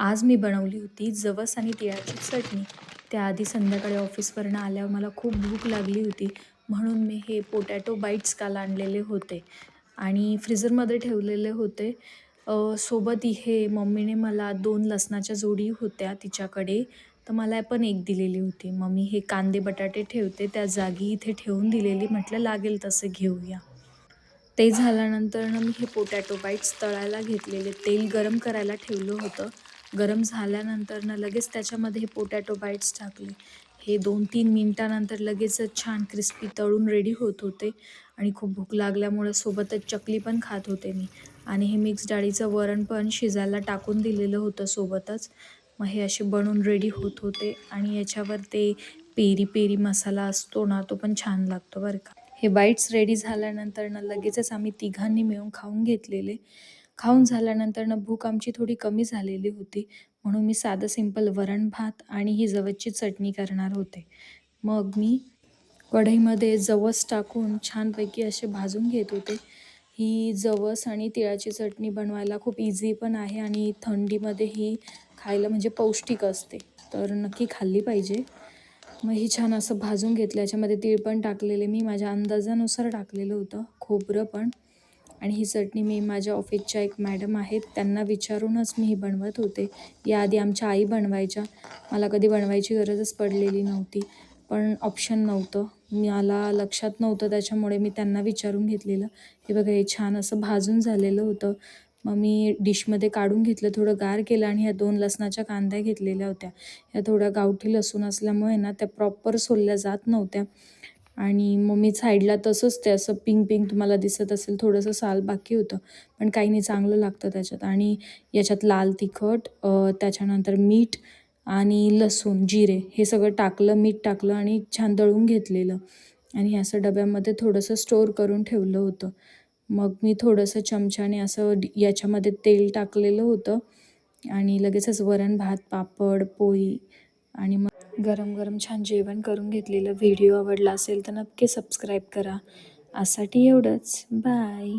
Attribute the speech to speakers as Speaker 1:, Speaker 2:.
Speaker 1: आज मी बनवली होती जवस आणि तिळाची चटणी. त्याआधी संध्याकाळी ऑफिसवरनं आल्यावर मला खूप भूक लागली होती, म्हणून मी हे पोटॅटो बाईट्स काल आणलेले होते आणि फ्रीझरमध्ये ठेवलेले होते. सोबत हे मम्मीने मला 2 लसणाच्या जोडी होत्या तिच्याकडे, तर मला पण एक दिलेली होती. मग मी हे कांदे बटाटे ठेवते त्या जागी इथे ठेवून दिलेली. म्हटलं लागेल तसे घेऊया. ते झाल्यानंतर मी हे पोटॅटो बाईट्स तळायला घेतलेले. तेल गरम करायला ठेवलं होतं. गरम झाल्यानंतर लगेच त्याच्यामध्ये हे पोटॅटो बाईट्स टाकले. हे 2-3 मिनिटानंतर लगेचच छान क्रिस्पी तळून रेडी होत होते आणि खूप भूक लागल्यामुळे सोबतच चकली पण खात होते मी आणि हे मिक्स डाळीचं वरण पण शिजायला टाकून दिलेलं होतं सोबतच. मग हे असे बनून रेडी होत होते आणि याच्यावर ते पेरी पेरी मसाला असतो ना, तो पण छान लागतो बरं का. हे बाईट्स रेडी झाल्यानंतर लगेचच आम्ही तिघांनी मिळून खाऊन घेतलेले. खाऊन झाल्यानंतर भूक आमची थोडी कमी झालेली होती, म्हणून मी साधं सिंपल वरण भात आणि ही जवसची चटणी करणार होते. मग मी कढईमध्ये जवस टाकून छानपैकी असे भाजून घेत होते. ही जवस आणि तिळाची चटणी बनवायला खूप इझी पण आहे आणि थंडीमध्ये ही खायला म्हणजे पौष्टिक असते, तर नक्की खाल्ली पाहिजे. मग ही छान असं भाजून घेतलं. याच्यामध्ये तीळ पण टाकलेले मी माझ्या अंदाजानुसार टाकलेलं होतं, खोबरं पण. आणि ही चटणी मी माझ्या ऑफिसच्या एक मॅडम आहेत त्यांना विचारूनच मी ही बनवत होते. याआधी आमच्या आई बनवायच्या. मला कधी बनवायची गरजच पडलेली नव्हती, पण ऑप्शन नव्हतं. मला लक्षात नव्हतं त्याच्यामुळे मी त्यांना विचारून घेतलेलं. हे बघा हे छान असं भाजून झालेलं होतं. मग मी डिशमध्ये काढून घेतलं, थोडं गार केलं आणि ह्या 2 लसणाच्या कांद्या घेतलेल्या होत्या. ह्या थोड्या गावठी लसूण असल्यामुळे त्या प्रॉपर सोलल्या जात नव्हत्या आणि मग मी साईडला तसंच ते असं पिंक पिंक तुम्हाला दिसत असेल थोडंसं साल बाकी होतं, पण काही नाही चांगलं लागतं त्याच्यात. आणि याच्यात लाल तिखट, त्याच्यानंतर मीठ आणि लसूण, जिरे हे सगळं टाकलं, मीठ टाकलं आणि छान दळून घेतलेलं आणि हे असं डब्यामध्ये थोडंसं स्टोअर करून ठेवलं होतं. मग मी थोडंसं चमच्याने असं याच्यामध्ये तेल टाकलेलं होतं आणि लगेचच वरण भात, पापड, पोळी आणि मग गरम गरम छान जेवण करून घेतलेलं. व्हिडिओ आवडला असेल तर नक्की सबस्क्राईब करा. आजसाठी एवढंच. बाय.